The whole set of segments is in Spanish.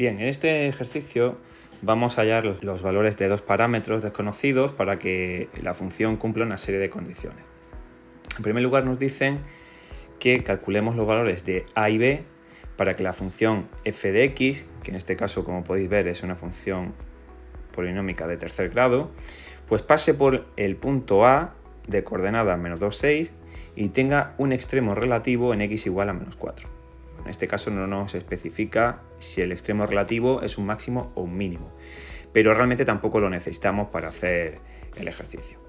Bien, en este ejercicio vamos a hallar los valores de dos parámetros desconocidos para que la función cumpla una serie de condiciones. En primer lugar nos dicen que calculemos los valores de a y b para que la función f de x, que en este caso como podéis ver es una función polinómica de tercer grado, pues pase por el punto A de coordenadas menos 2, 6 y tenga un extremo relativo en x igual a menos 4. En este caso no nos especifica si el extremo relativo es un máximo o un mínimo, pero realmente tampoco lo necesitamos para hacer el ejercicio.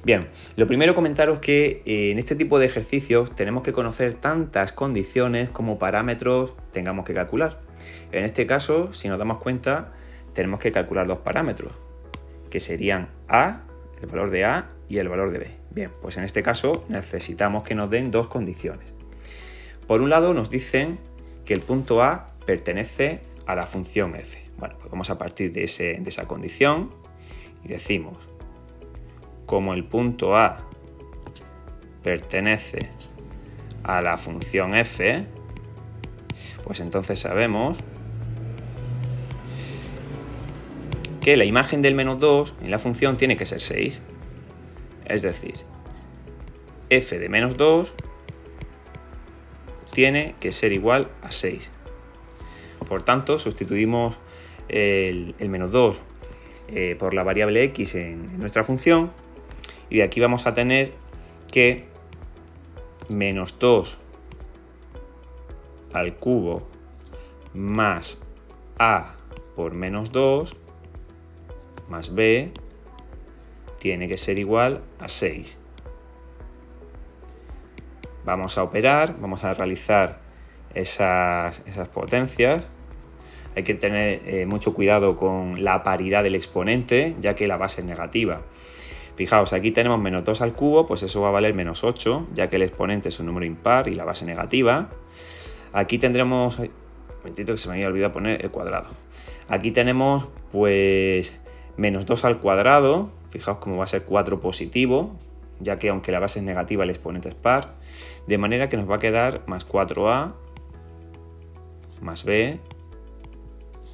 Bien, lo primero comentaros que en este tipo de ejercicios tenemos que conocer tantas condiciones como parámetros tengamos que calcular. En este caso, si nos damos cuenta, tenemos que calcular dos parámetros, que serían A, el valor de A, y el valor de B. Bien, pues en este caso necesitamos que nos den dos condiciones. Por un lado nos dicen que el punto A pertenece a la función f. Bueno, pues vamos a partir de esa condición y decimos, como el punto A pertenece a la función f, pues entonces sabemos que la imagen del menos 2 en la función tiene que ser 6. Es decir, f de menos 2 tiene que ser igual a 6. Por tanto, sustituimos el menos 2 por la variable x en nuestra función y de aquí vamos a tener que menos 2 al cubo más a por menos 2 más b tiene que ser igual a 6. Vamos a operar, vamos a realizar esas potencias. Hay que tener mucho cuidado con la paridad del exponente, ya que la base es negativa. Fijaos, aquí tenemos menos 2 al cubo, pues eso va a valer menos 8, ya que el exponente es un número impar y la base negativa. Aquí tendremos, un momentito que se me había olvidado poner el cuadrado. Aquí tenemos pues menos 2 al cuadrado, fijaos cómo va a ser 4 positivo, ya que aunque la base es negativa el exponente es par, de manera que nos va a quedar más 4a más b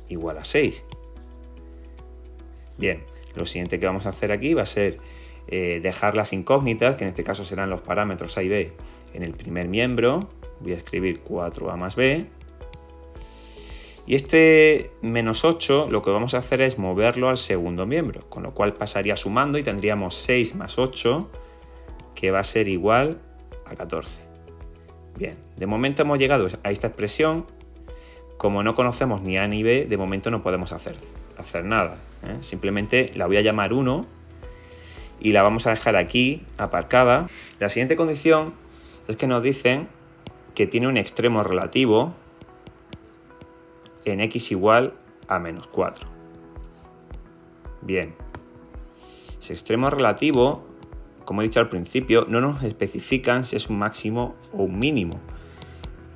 igual a 6. Bien, lo siguiente que vamos a hacer aquí va a ser dejar las incógnitas, que en este caso serán los parámetros a y b, en el primer miembro. Voy a escribir 4a más b. Y este menos 8 lo que vamos a hacer es moverlo al segundo miembro, con lo cual pasaría sumando y tendríamos 6 más 8, que va a ser igual a 14. Bien, de momento hemos llegado a esta expresión. Como no conocemos ni a ni b, de momento no podemos hacer nada. Simplemente la voy a llamar 1 y la vamos a dejar aquí aparcada. La siguiente condición es que nos dicen que tiene un extremo relativo en x igual a menos 4. Bien, ese extremo relativo, como he dicho al principio, no nos especifican si es un máximo o un mínimo,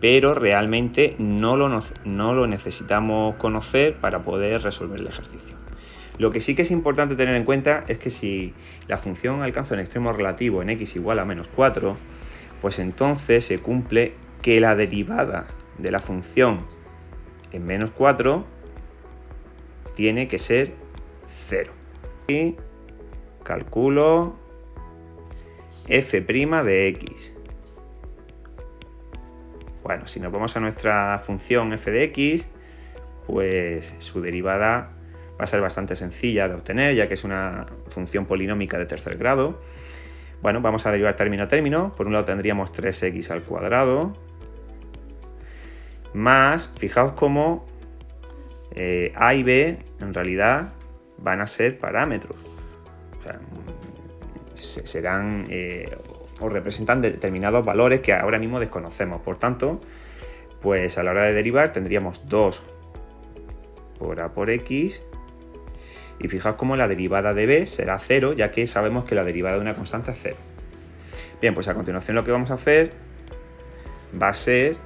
pero realmente no lo necesitamos conocer para poder resolver el ejercicio. Lo que sí que es importante tener en cuenta es que si la función alcanza un extremo relativo en x igual a menos 4, pues entonces se cumple que la derivada de la función en menos 4 tiene que ser 0. Y calculo f' de x. Bueno, si nos vamos a nuestra función f de x, pues su derivada va a ser bastante sencilla de obtener, ya que es una función polinómica de tercer grado. Bueno, vamos a derivar término a término. Por un lado tendríamos 3x al cuadrado, más, fijaos cómo a y b en realidad van a ser parámetros. O sea, serán o representan determinados valores que ahora mismo desconocemos. Por tanto, pues a la hora de derivar tendríamos 2 por a por x y fijaos cómo la derivada de b será 0, ya que sabemos que la derivada de una constante es 0. Bien, pues a continuación lo que vamos a hacer va a ser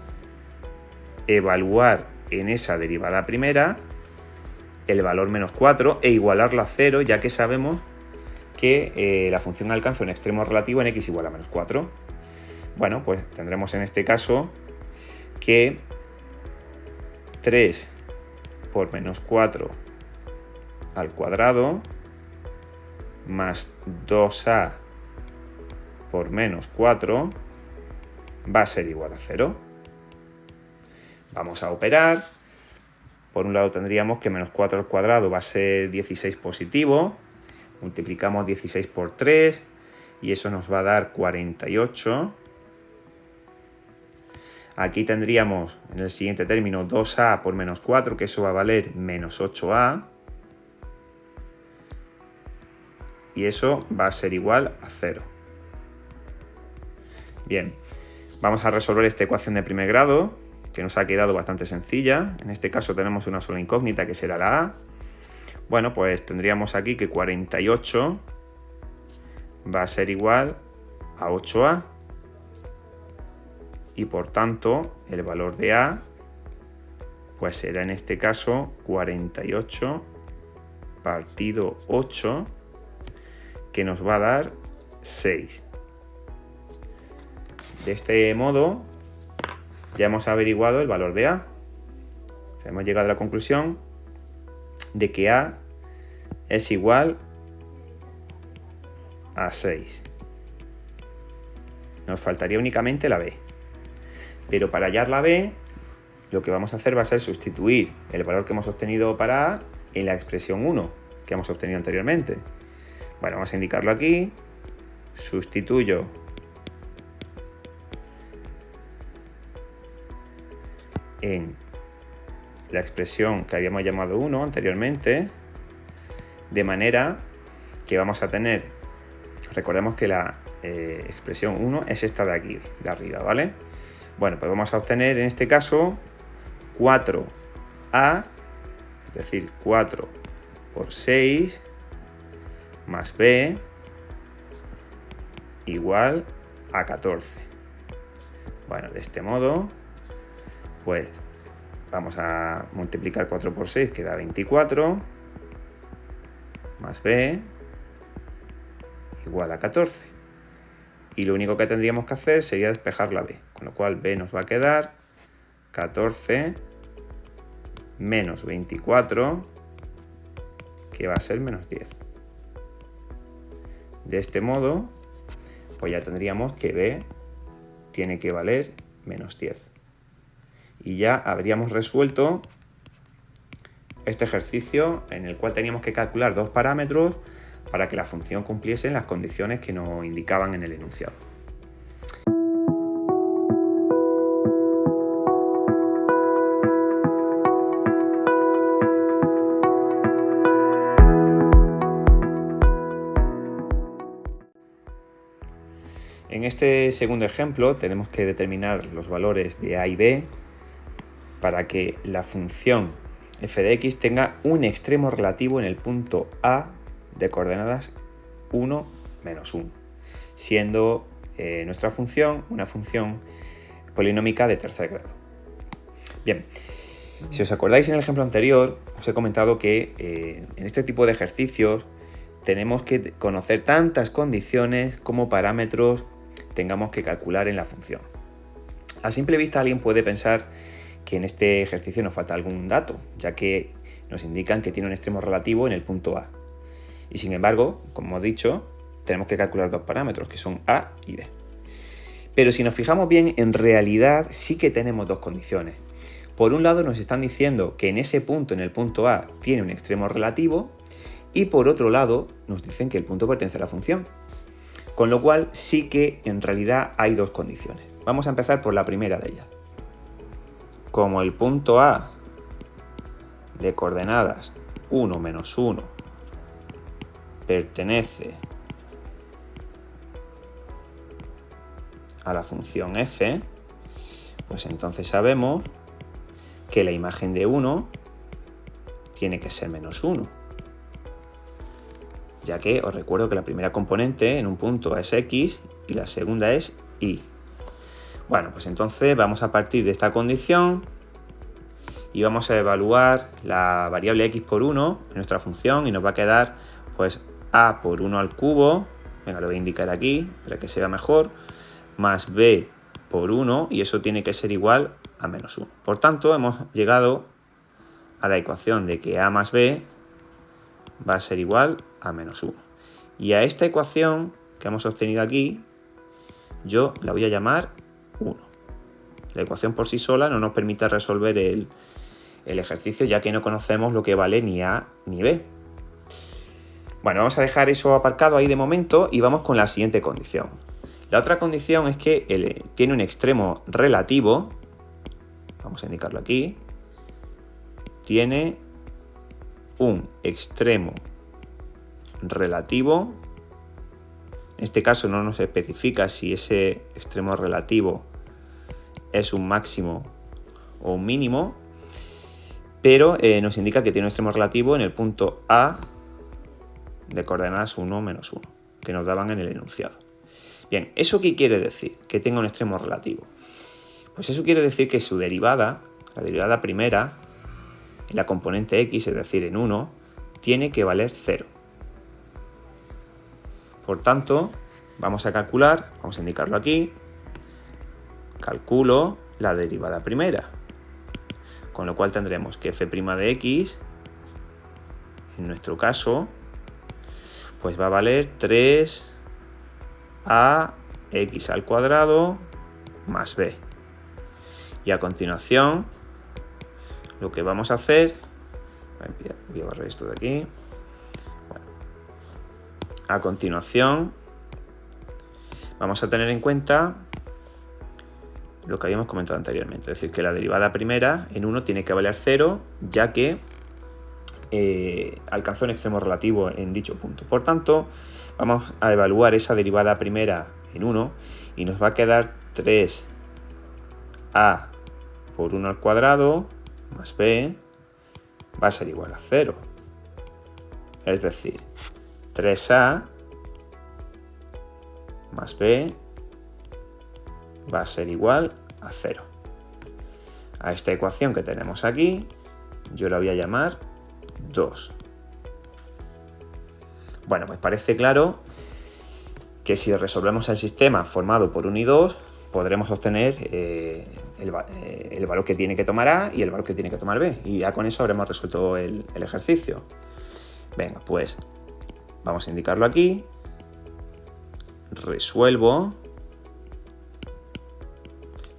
evaluar en esa derivada primera el valor menos 4 e igualarlo a 0, ya que sabemos que la función alcanza un extremo relativo en x igual a menos 4. Bueno, pues tendremos en este caso que 3 por menos 4 al cuadrado más 2a por menos 4 va a ser igual a 0. Vamos a operar. Por un lado tendríamos que menos 4 al cuadrado va a ser 16 positivo. Multiplicamos 16 por 3 y eso nos va a dar 48. Aquí tendríamos en el siguiente término 2a por menos 4, que eso va a valer menos 8a. Y eso va a ser igual a 0. Bien, vamos a resolver esta ecuación de primer grado, que nos ha quedado bastante sencilla. En este caso tenemos una sola incógnita, que será la a. Bueno, pues tendríamos aquí que 48 va a ser igual a 8a. Y por tanto, el valor de a pues será en este caso 48 partido 8, que nos va a dar 6. De este modo, ya hemos averiguado el valor de a. O sea, hemos llegado a la conclusión de que a es igual a 6. Nos faltaría únicamente la b. Pero para hallar la b, lo que vamos a hacer va a ser sustituir el valor que hemos obtenido para a en la expresión 1 que hemos obtenido anteriormente. Bueno, vamos a indicarlo aquí. Sustituyo en la expresión que habíamos llamado 1 anteriormente, de manera que vamos a tener, recordemos que la expresión 1 es esta de aquí, de arriba, ¿vale? Bueno, pues vamos a obtener en este caso 4a, es decir, 4 por 6 más b igual a 14. Bueno, de este modo, pues vamos a multiplicar 4 por 6, que da 24, más b igual a 14. Y lo único que tendríamos que hacer sería despejar la b, con lo cual b nos va a quedar 14 menos 24, que va a ser menos 10. De este modo, pues ya tendríamos que b tiene que valer menos 10. Y ya habríamos resuelto este ejercicio en el cual teníamos que calcular dos parámetros para que la función cumpliese las condiciones que nos indicaban en el enunciado. En este segundo ejemplo tenemos que determinar los valores de a y b para que la función f de x tenga un extremo relativo en el punto a de coordenadas 1, menos 1, siendo nuestra función una función polinómica de tercer grado. Bien, si os acordáis en el ejemplo anterior, os he comentado que en este tipo de ejercicios tenemos que conocer tantas condiciones como parámetros tengamos que calcular en la función. A simple vista alguien puede pensar que en este ejercicio nos falta algún dato, ya que nos indican que tiene un extremo relativo en el punto A. Y sin embargo, como hemos dicho, tenemos que calcular dos parámetros, que son A y B. Pero si nos fijamos bien, en realidad sí que tenemos dos condiciones. Por un lado nos están diciendo que en ese punto, en el punto A, tiene un extremo relativo, y por otro lado nos dicen que el punto pertenece a la función. Con lo cual sí que en realidad hay dos condiciones. Vamos a empezar por la primera de ellas. Como el punto A de coordenadas 1, menos 1 pertenece a la función f, pues entonces sabemos que la imagen de 1 tiene que ser menos 1, ya que os recuerdo que la primera componente en un punto es x y la segunda es y. Bueno, pues entonces vamos a partir de esta condición y vamos a evaluar la variable x por 1 en nuestra función y nos va a quedar pues a por 1 al cubo, venga, lo voy a indicar aquí para que se vea mejor, más b por 1 y eso tiene que ser igual a menos 1. Por tanto, hemos llegado a la ecuación de que a más b va a ser igual a menos 1. Y a esta ecuación que hemos obtenido aquí, yo la voy a llamar 1. La ecuación por sí sola no nos permite resolver el ejercicio, ya que no conocemos lo que vale ni a ni b. Bueno, vamos a dejar eso aparcado ahí de momento y vamos con la siguiente condición. La otra condición es que tiene un extremo relativo, vamos a indicarlo aquí, tiene un extremo relativo. En este caso no nos especifica si ese extremo relativo es un máximo o un mínimo, pero nos indica que tiene un extremo relativo en el punto A de coordenadas 1, menos 1, que nos daban en el enunciado. Bien, ¿eso qué quiere decir? Que tenga un extremo relativo. Pues eso quiere decir que su derivada, la derivada primera, en la componente x, es decir, en 1, tiene que valer 0. Por tanto, vamos a calcular, vamos a indicarlo aquí, calculo la derivada primera, con lo cual tendremos que f' de x, en nuestro caso, pues va a valer 3ax al cuadrado más b. Y a continuación, lo que vamos a hacer, voy a borrar esto de aquí. Bueno, a continuación, vamos a tener en cuenta lo que habíamos comentado anteriormente, es decir, que la derivada primera en 1 tiene que valer 0, ya que alcanzó un extremo relativo en dicho punto. Por tanto, vamos a evaluar esa derivada primera en 1 y nos va a quedar 3a por 1 al cuadrado más b va a ser igual a 0. Es decir, 3a más b va a ser igual a 0. A esta ecuación que tenemos aquí, yo la voy a llamar 2. Bueno, pues parece claro que si resolvemos el sistema formado por 1 y 2, podremos obtener el valor que tiene que tomar A y el valor que tiene que tomar B. Y ya con eso habremos resuelto el ejercicio. Venga, pues vamos a indicarlo aquí. Resuelvo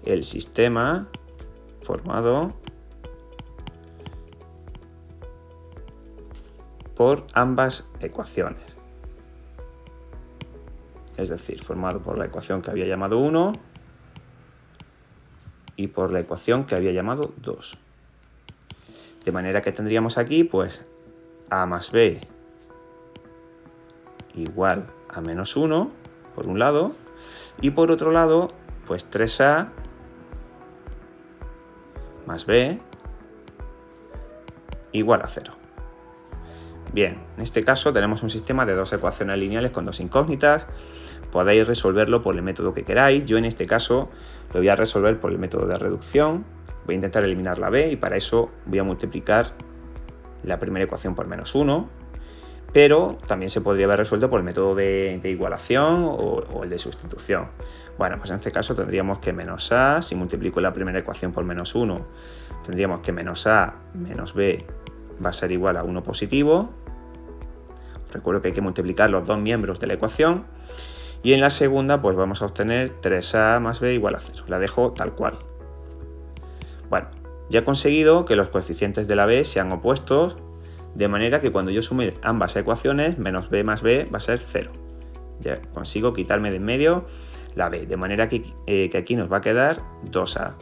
el sistema formado por ambas ecuaciones. Es decir, formado por la ecuación que había llamado 1 y por la ecuación que había llamado 2. De manera que tendríamos aquí, pues, a más b igual a menos 1, por un lado, y por otro lado, pues 3a más b igual a 0. Bien, en este caso tenemos un sistema de dos ecuaciones lineales con dos incógnitas. Podéis resolverlo por el método que queráis. Yo en este caso lo voy a resolver por el método de reducción. Voy a intentar eliminar la b y para eso voy a multiplicar la primera ecuación por menos 1. Pero también se podría haber resuelto por el método de igualación o el de sustitución. Bueno, pues en este caso tendríamos que menos a, si multiplico la primera ecuación por menos 1, tendríamos que menos a menos b va a ser igual a 1 positivo. Recuerdo que hay que multiplicar los dos miembros de la ecuación. Y en la segunda, pues vamos a obtener 3a más b igual a 0. La dejo tal cual. Bueno, ya he conseguido que los coeficientes de la b sean opuestos, de manera que cuando yo sume ambas ecuaciones, menos b más b va a ser 0. Ya consigo quitarme de en medio la b, de manera que aquí nos va a quedar 2a.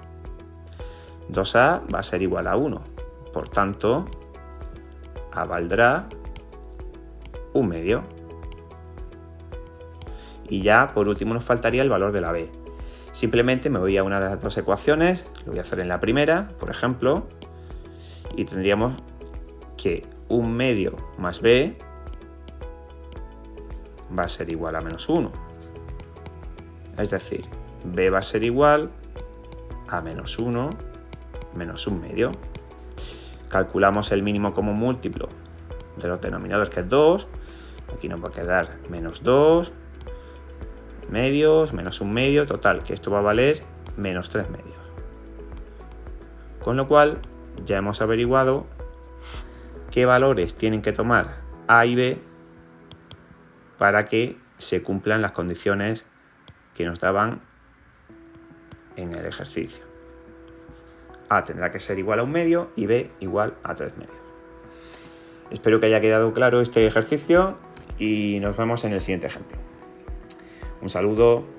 2a va a ser igual a 1. Por tanto, a valdrá 1 medio. Y ya por último nos faltaría el valor de la b. Simplemente me voy a una de las dos ecuaciones, lo voy a hacer en la primera, por ejemplo, y tendríamos que 1 medio más b va a ser igual a menos 1. Es decir, b va a ser igual a menos 1 menos 1 medio. Calculamos el mínimo común múltiplo de los denominadores, que es 2. Aquí nos va a quedar menos 2 medios, menos 1 medio, total, que esto va a valer menos 3 medios. Con lo cual, ya hemos averiguado qué valores tienen que tomar A y B para que se cumplan las condiciones que nos daban en el ejercicio. A tendrá que ser igual a 1 medio y B igual a 3 medios. Espero que haya quedado claro este ejercicio y nos vemos en el siguiente ejemplo. Un saludo.